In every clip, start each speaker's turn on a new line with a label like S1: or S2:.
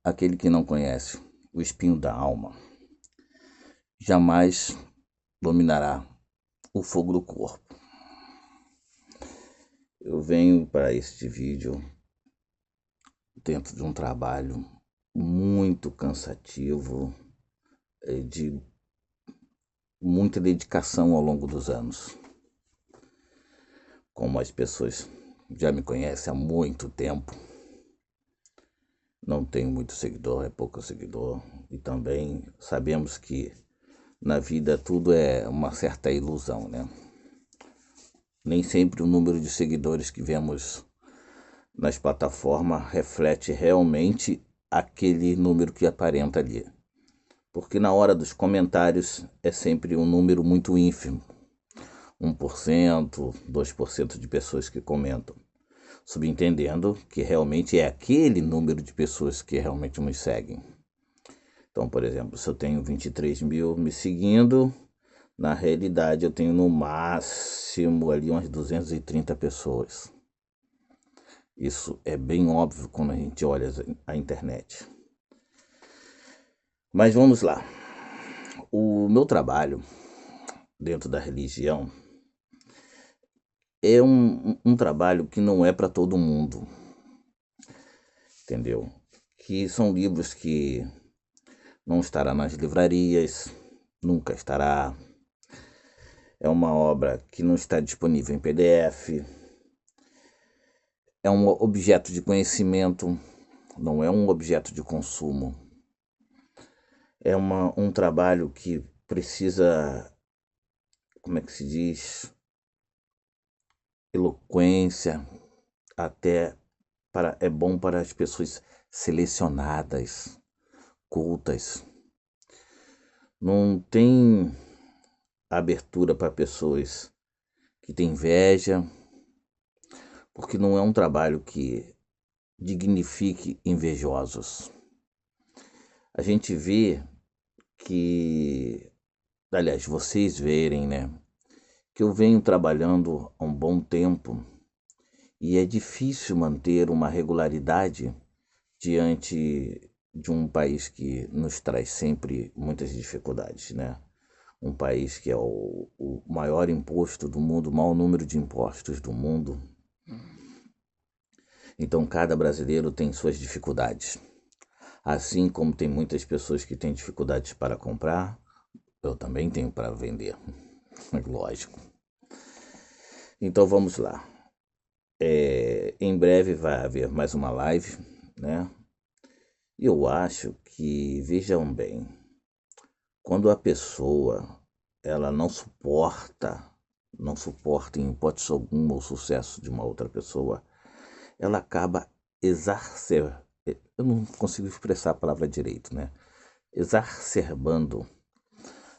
S1: aquele que não conhece o espinho da alma jamais dominará o fogo do corpo. Eu venho para este vídeo dentro de um trabalho muito cansativo, de muita dedicação ao longo dos anos. Como as pessoas já me conhecem há muito tempo, não tenho muito seguidor, é pouco seguidor, e também sabemos que na vida tudo é uma certa ilusão, né? Nem sempre o número de seguidores que vemos nas plataformas reflete realmente aquele número que aparenta ali. Porque na hora dos comentários é sempre um número muito ínfimo. 1%, 2% de pessoas que comentam. Subentendendo que realmente é aquele número de pessoas que realmente nos seguem. Então, por exemplo, se eu tenho 23 mil me seguindo, na realidade eu tenho no máximo ali umas 230 pessoas. Isso é bem óbvio quando a gente olha a internet. Mas vamos lá. O meu trabalho dentro da religião é um trabalho que não é para todo mundo, entendeu? Que são livros que não estará nas livrarias, nunca estará. É uma obra que não está disponível em PDF. É um objeto de conhecimento, não é um objeto de consumo. É um trabalho que precisa, como é que se diz, eloquência, até é bom para as pessoas selecionadas, cultas. Não tem abertura para pessoas que têm inveja, porque não é um trabalho que dignifique invejosos. A gente vê que, aliás, vocês verem, né, que eu venho trabalhando há um bom tempo e é difícil manter uma regularidade diante de um país que nos traz sempre muitas dificuldades, né? Um país que é o maior imposto do mundo, o maior número de impostos do mundo. Então, cada brasileiro tem suas dificuldades. Assim como tem muitas pessoas que têm dificuldades para comprar, eu também tenho para vender, lógico. Então, vamos lá. Em breve vai haver mais uma live, né? E eu acho que, vejam bem, quando a pessoa ela não suporta em hipótese alguma o sucesso de uma outra pessoa, ela acaba eu não consigo expressar a palavra direito, né? Exacerbando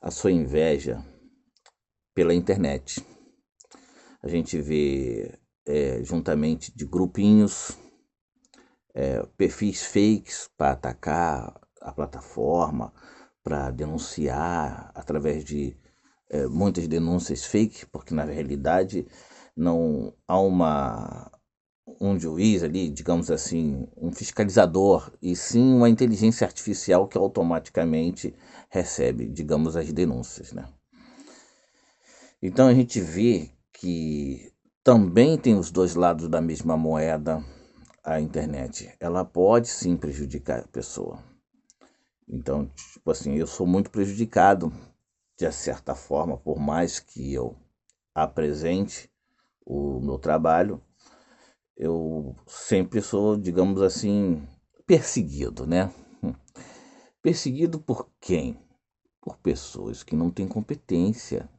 S1: a sua inveja pela internet. A gente vê juntamente de grupinhos, perfis fakes para atacar a plataforma, para denunciar através de muitas denúncias fake, porque na realidade não há um juiz ali, digamos assim, um fiscalizador, e sim uma inteligência artificial que automaticamente recebe, digamos, as denúncias, né? Então a gente vê que também tem os dois lados da mesma moeda. A internet, ela pode sim prejudicar a pessoa. Então, tipo assim, eu sou muito prejudicado de certa forma, por mais que eu apresente o meu trabalho, eu sempre sou, digamos assim, perseguido, né? Perseguido por quem? Por pessoas que não têm competência,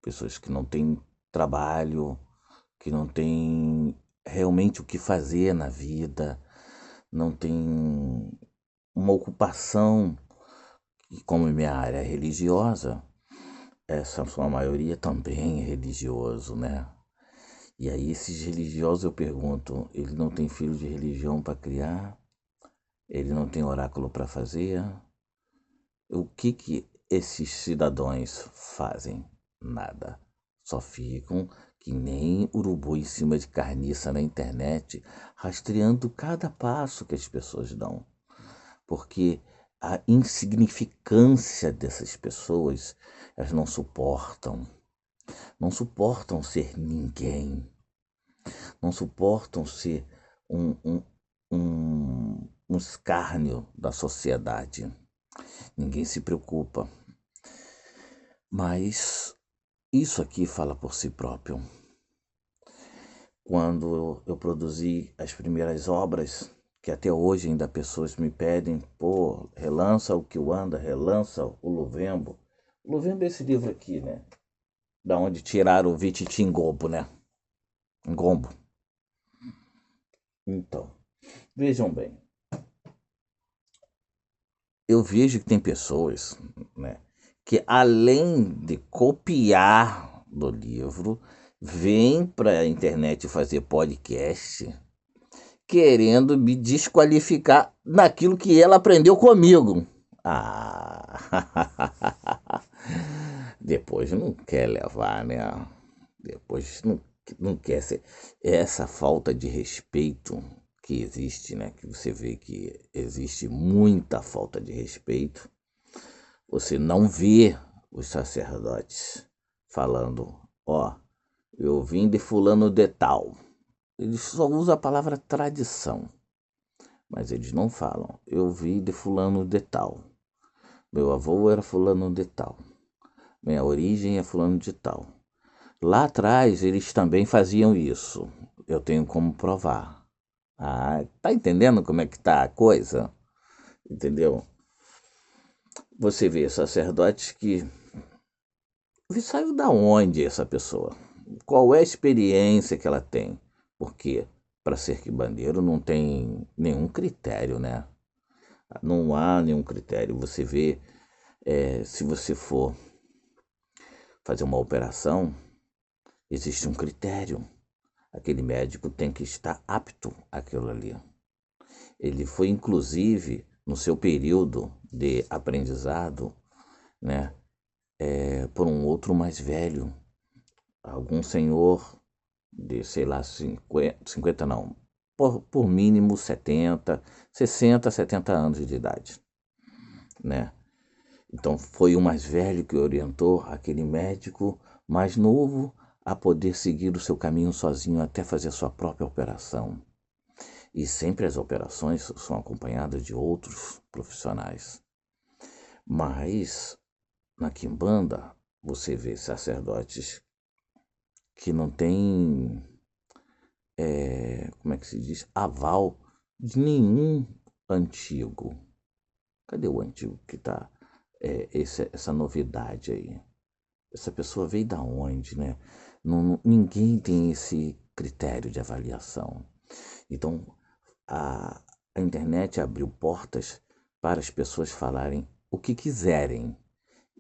S1: pessoas que não têm trabalho, que não têm realmente o que fazer na vida, não têm uma ocupação, e como minha área é religiosa, essa sua maioria também é religioso, né? E aí esses religiosos eu pergunto, ele não tem filho de religião para criar? Ele não tem oráculo para fazer? O que esses cidadãos fazem? Nada. Só ficam que nem urubu em cima de carniça na internet, rastreando cada passo que as pessoas dão. porque a insignificância dessas pessoas, elas não suportam ser ninguém, não suportam ser um escárnio da sociedade. Ninguém se preocupa. Mas isso aqui fala por si próprio. Quando eu produzi as primeiras obras, que até hoje ainda pessoas me pedem, pô, relança o Kiwanda, relança o Luvembo. O Luvembo é esse livro aqui, né? Da onde tiraram o Vititim Ngombo, né? Ngombo. Então, vejam bem. Eu vejo que tem pessoas, né, que além de copiar do livro, vêm para a internet fazer podcast querendo me desqualificar naquilo que ela aprendeu comigo. Ah, depois não quer levar, né? Depois não quer ser. Essa falta de respeito que existe, né? Que você vê que existe muita falta de respeito. Você não vê os sacerdotes falando, ó, eu vim de fulano de tal. Eles só usam a palavra tradição, mas eles não falam, eu vim de fulano de tal. Meu avô era fulano de tal. Minha origem é fulano de tal. Lá atrás eles também faziam isso. Eu tenho como provar. Ah, tá entendendo como é que tá a coisa? Entendeu? Você vê sacerdotes que saiu da onde essa pessoa? Qual é a experiência que ela tem? Porque para ser quibandeiro não tem nenhum critério, né? Não há nenhum critério. Você vê, se você for fazer uma operação, existe um critério. Aquele médico tem que estar apto àquilo ali. Ele foi, inclusive, no seu período de aprendizado, né, por um outro mais velho, algum senhor de, sei lá, 50 não, por mínimo 70, 60, 70 anos de idade, né? Então foi o mais velho que orientou aquele médico mais novo a poder seguir o seu caminho sozinho até fazer a sua própria operação. E sempre as operações são acompanhadas de outros profissionais. Mas na Quimbanda você vê sacerdotes que não têm, como é que se diz, aval de nenhum antigo. Cadê o antigo que está essa novidade aí? Essa pessoa veio da onde, né? Ninguém tem esse critério de avaliação. Então, a, a internet abriu portas para as pessoas falarem o que quiserem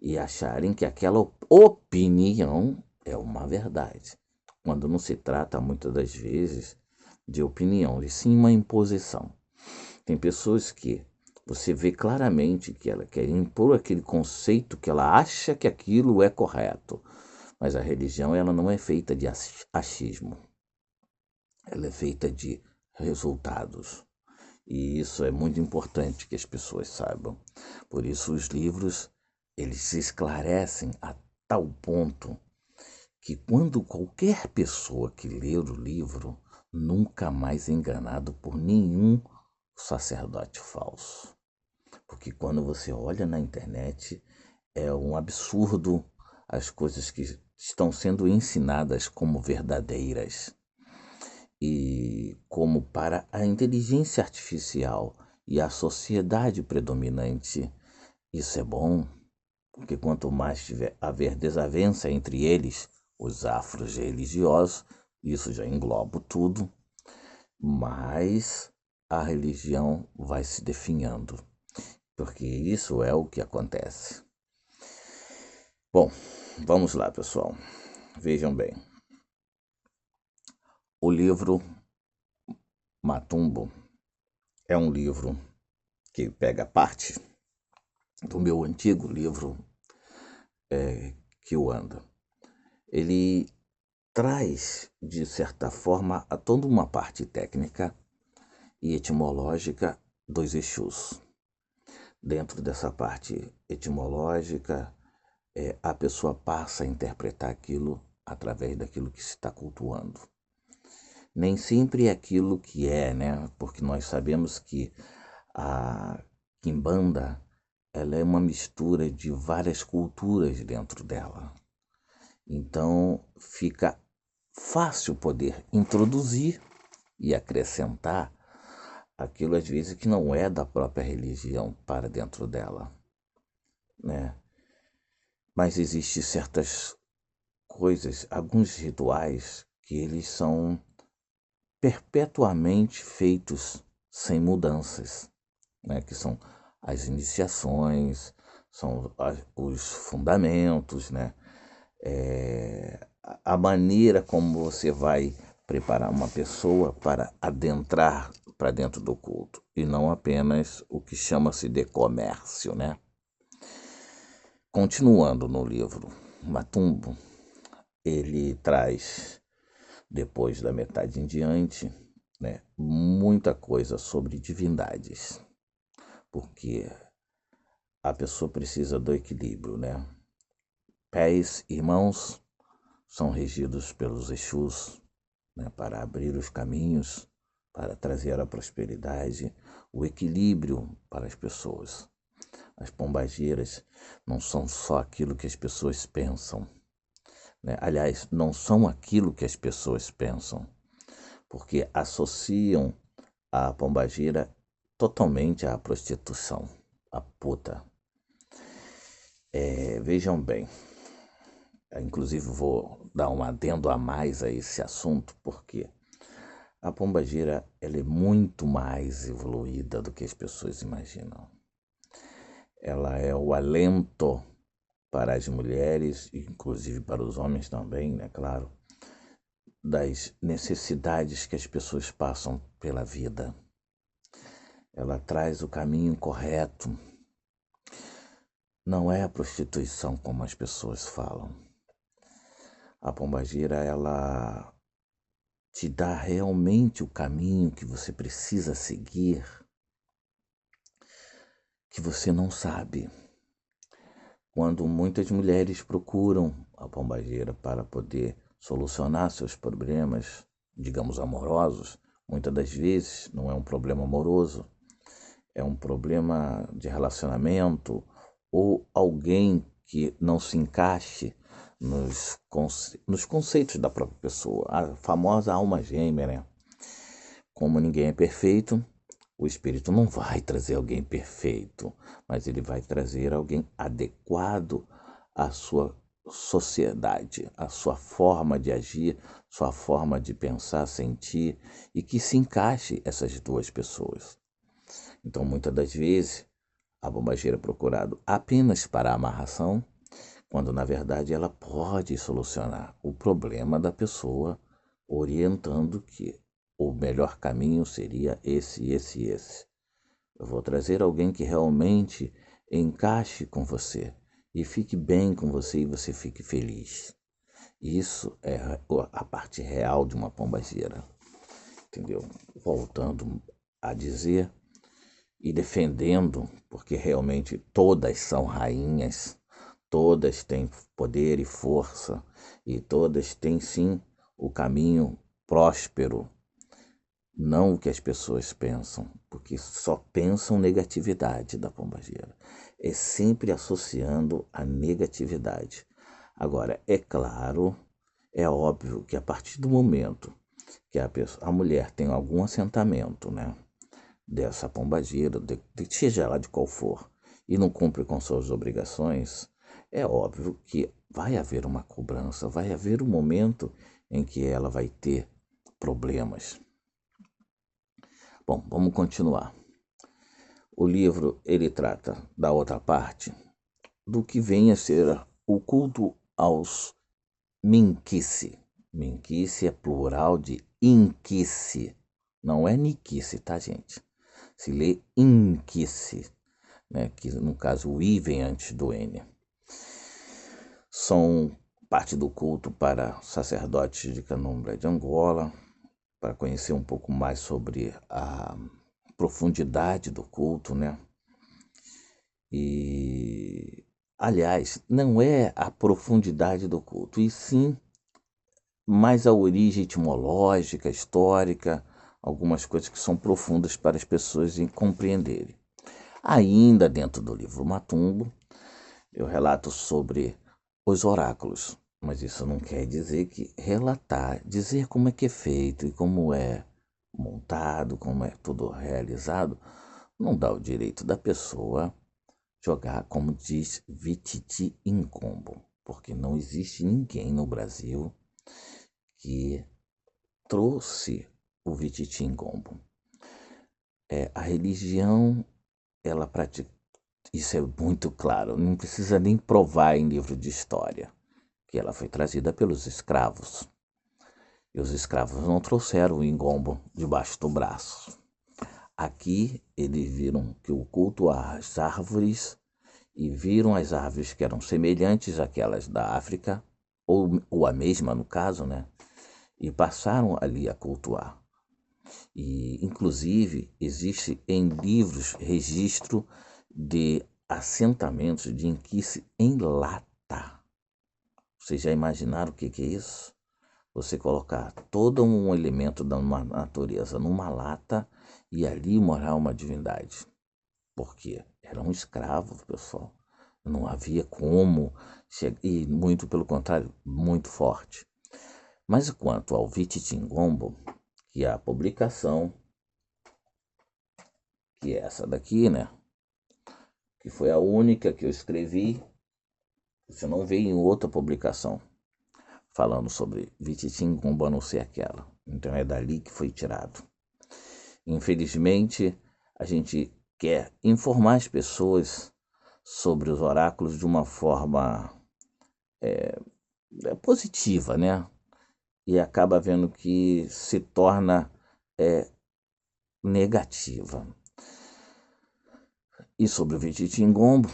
S1: e acharem que aquela opinião é uma verdade, quando não se trata muitas das vezes de opinião, e sim uma imposição. Tem pessoas que você vê claramente que ela quer impor aquele conceito que ela acha que aquilo é correto, mas a religião ela não é feita de achismo, ela é feita de resultados. E isso é muito importante que as pessoas saibam. Por isso os livros, eles se esclarecem a tal ponto que quando qualquer pessoa que ler o livro, nunca mais é enganado por nenhum sacerdote falso. Porque quando você olha na internet, é um absurdo as coisas que estão sendo ensinadas como verdadeiras. E como para a inteligência artificial e a sociedade predominante, isso é bom, porque quanto mais tiver haver desavença entre eles, os afro-religiosos, isso já engloba tudo, mais a religião vai se definhando, porque isso é o que acontece. Bom, vamos lá, pessoal. Vejam bem. O livro Matumbo é um livro que pega parte do meu antigo livro Kiwanda. Ele traz, de certa forma, a toda uma parte técnica e etimológica dos Exus. dentro dessa parte etimológica, a pessoa passa a interpretar aquilo através daquilo que se está cultuando. Nem sempre é aquilo que é, né? Porque nós sabemos que a quimbanda, ela é uma mistura de várias culturas dentro dela. Então fica fácil poder introduzir e acrescentar aquilo às vezes que não é da própria religião para dentro dela, né? Mas existem certas coisas, alguns rituais que eles são perpetuamente feitos sem mudanças, né? Que são as iniciações, são os fundamentos, né? A maneira como você vai preparar uma pessoa para adentrar para dentro do culto e não apenas o que chama-se de comércio, né? Continuando no livro, Matumbo, ele traz, depois da metade em diante, né, muita coisa sobre divindades, porque a pessoa precisa do equilíbrio, né? Pés e mãos são regidos pelos Exus, né, para abrir os caminhos, para trazer a prosperidade, o equilíbrio para as pessoas. As pombageiras não são só aquilo que as pessoas pensam, né? Aliás, não são aquilo que as pessoas pensam, porque associam a pombagira totalmente à prostituição, à puta. Vejam bem, inclusive vou dar um adendo a mais a esse assunto, porque a pombagira ela é muito mais evoluída do que as pessoas imaginam. Ela é o alento para as mulheres, inclusive para os homens também, né, claro, das necessidades que as pessoas passam pela vida. Ela traz o caminho correto. Não é a prostituição como as pessoas falam. A pombagira, ela te dá realmente o caminho que você precisa seguir, que você não sabe. Quando muitas mulheres procuram a pombagira para poder solucionar seus problemas, digamos, amorosos, muitas das vezes não é um problema amoroso, é um problema de relacionamento ou alguém que não se encaixe nos conceitos da própria pessoa. A famosa alma gêmea, né? Como ninguém é perfeito, o espírito não vai trazer alguém perfeito, mas ele vai trazer alguém adequado à sua sociedade, à sua forma de agir, sua forma de pensar, sentir, e que se encaixe essas duas pessoas. Então, muitas das vezes, a bombageira é procurada apenas para a amarração, quando na verdade ela pode solucionar o problema da pessoa, orientando que o melhor caminho seria esse, esse e esse. Eu vou trazer alguém que realmente encaixe com você e fique bem com você e você fique feliz. Isso é a parte real de uma pombageira, entendeu? Voltando a dizer e defendendo, porque realmente todas são rainhas, todas têm poder e força, e todas têm sim o caminho próspero, não o que as pessoas pensam, porque só pensam negatividade da pombageira. É sempre associando a negatividade. Agora, é claro, é óbvio que a partir do momento que a mulher tem algum assentamento, né, dessa pombagira, seja ela de qual for, e não cumpre com suas obrigações, é óbvio que vai haver uma cobrança, vai haver um momento em que ela vai ter problemas. Bom, vamos continuar. O livro ele trata da outra parte, do que vem a ser o culto aos Minquice. Minquice é plural de Inquice, não é Niquice, tá, gente? Se lê Inquice, né? Que no caso o I vem antes do N. São parte do culto para sacerdotes de Candomblé de Angola, para conhecer um pouco mais sobre a profundidade do culto, né? E, aliás, não é a profundidade do culto, e sim mais a origem etimológica, histórica, algumas coisas que são profundas para as pessoas compreenderem. Ainda dentro do livro Matumbo, eu relato sobre os oráculos, mas isso não quer dizer que relatar, dizer como é que é feito e como é montado, como é tudo realizado, não dá o direito da pessoa jogar, como diz Vititi Incombo, porque não existe ninguém no Brasil que trouxe o Vititi Incombo. A religião, ela pratica, isso é muito claro, não precisa nem provar em livro de história, que ela foi trazida pelos escravos. E os escravos não trouxeram o ingombo debaixo do braço. Aqui eles viram que o culto às árvores, e viram as árvores que eram semelhantes àquelas da África, ou a mesma no caso, né? E passaram ali a cultuar. E, inclusive, existe em livros registro de assentamentos de inquice em lata. Vocês já imaginaram o que é isso? Você colocar todo um elemento da natureza numa lata e ali morar uma divindade. Porque era um escravo, pessoal. Não havia como chegar, e muito pelo contrário, muito forte. Mas quanto ao Vititingombo, que é a publicação, que é essa daqui, né? Que foi a única que eu escrevi, você não vê em outra publicação falando sobre Vititingombo a não ser aquela. Então é dali que foi tirado. Infelizmente, a gente quer informar as pessoas sobre os oráculos de uma forma positiva, né? E acaba vendo que se torna negativa. E sobre o Vititingombo,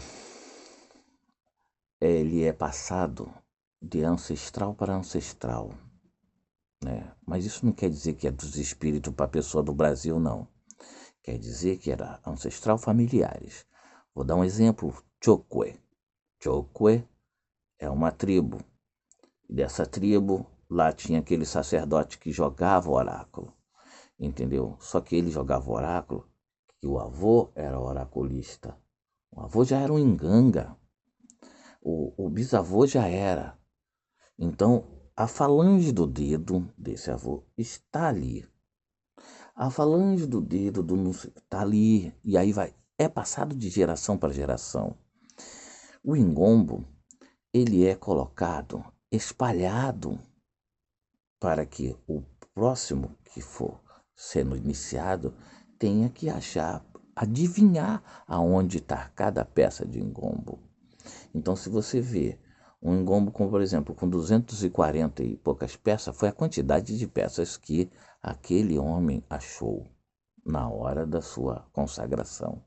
S1: ele é passado de ancestral para ancestral, né? Mas isso não quer dizer que é dos espíritos para a pessoa do Brasil, não. Quer dizer que era ancestral familiares. Vou dar um exemplo, Chokwe. Chokwe é uma tribo. Dessa tribo, lá tinha aquele sacerdote que jogava o oráculo, entendeu? Só que ele jogava o oráculo, que o avô era oraculista. O avô já era um enganga. O bisavô já era. Então, a falange do dedo desse avô está ali. A falange do dedo do está ali. E aí vai. É passado de geração para geração. O ingombo, ele é colocado, espalhado, para que o próximo que for sendo iniciado tenha que achar, adivinhar aonde está cada peça de ingombo. Então, se você vê um ingombo, como por exemplo, com 240 e poucas peças, foi a quantidade de peças que aquele homem achou na hora da sua consagração,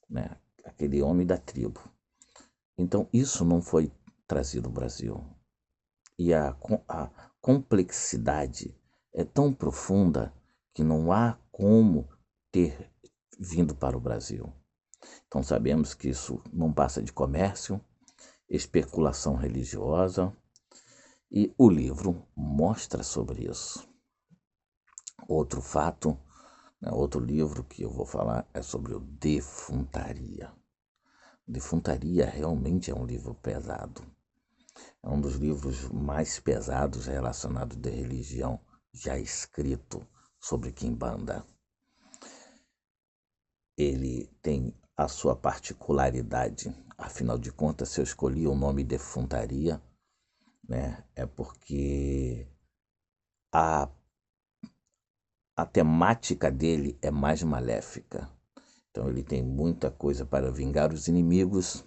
S1: né? Aquele homem da tribo. Então, isso não foi trazido ao Brasil. E a complexidade é tão profunda que não há como ter vindo para o Brasil. Então, sabemos que isso não passa de comércio, especulação religiosa, e o livro mostra sobre isso. Outro fato, né, outro livro que eu vou falar é sobre o Defuntaria. Defuntaria realmente é um livro pesado. É um dos livros mais pesados relacionados de religião já escrito sobre Quimbanda. Ele tem a sua particularidade. Afinal de contas, se eu escolhi o nome Defuntaria, né, é porque a, a temática dele é mais maléfica. Então ele tem muita coisa para vingar os inimigos.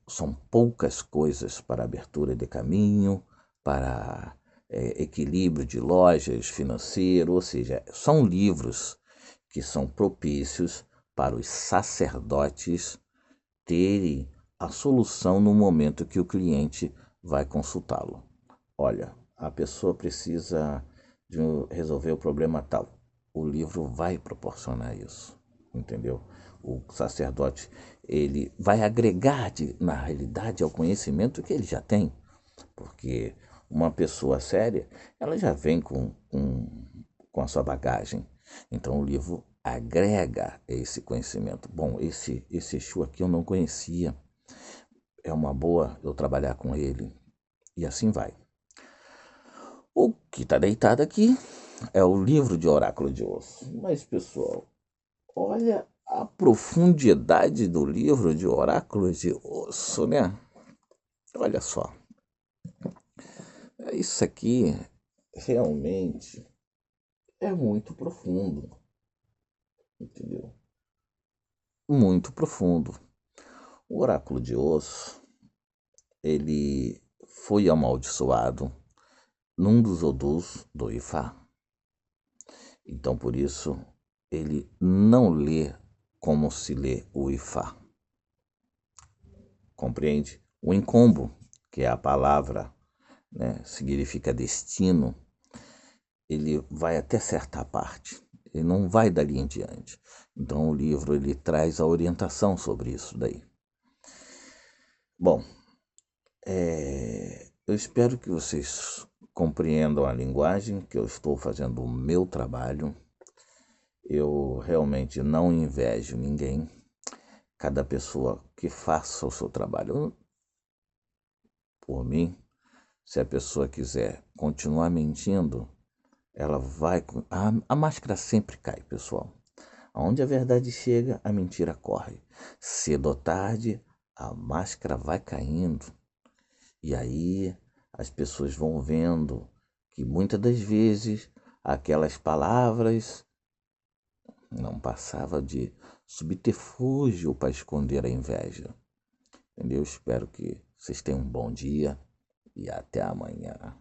S1: São poucas coisas para abertura de caminho, para equilíbrio de lojas financeiro, ou seja, são livros que são propícios para os sacerdotes terem a solução no momento que o cliente vai consultá-lo. Olha, a pessoa precisa resolver o problema tal. O livro vai proporcionar isso. entendeu? O sacerdote, ele vai agregar, na realidade, ao conhecimento que ele já tem, porque uma pessoa séria, ela já vem com a sua bagagem. Então o livro agrega esse conhecimento. Bom, esse Exu aqui eu não conhecia, é uma boa eu trabalhar com ele, e assim vai. O que está deitado aqui é o livro de Oráculo de Osso. Mas, pessoal, olha a profundidade do livro de Oráculo de Osso, né? Olha só. Isso aqui realmente é muito profundo, entendeu? Muito profundo. O Oráculo de Osso, ele foi amaldiçoado num dos Odus do Ifá. Então, por isso, ele não lê como se lê o Ifá. Compreende? O encombo, que é a palavra, né, significa destino, ele vai até certa parte. Ele não vai dali em diante. Então, o livro ele traz a orientação sobre isso daí. Bom, eu espero que vocês compreendam a linguagem, que eu estou fazendo o meu trabalho. Eu realmente não invejo ninguém. Cada pessoa que faça o seu trabalho por mim, se a pessoa quiser continuar mentindo, ela vai. A máscara sempre cai, pessoal. Aonde a verdade chega, a mentira corre. Cedo ou tarde, a máscara vai caindo. E aí as pessoas vão vendo que muitas das vezes aquelas palavras não passava de subterfúgio para esconder a inveja. Entendeu? Espero que vocês tenham um bom dia e até amanhã.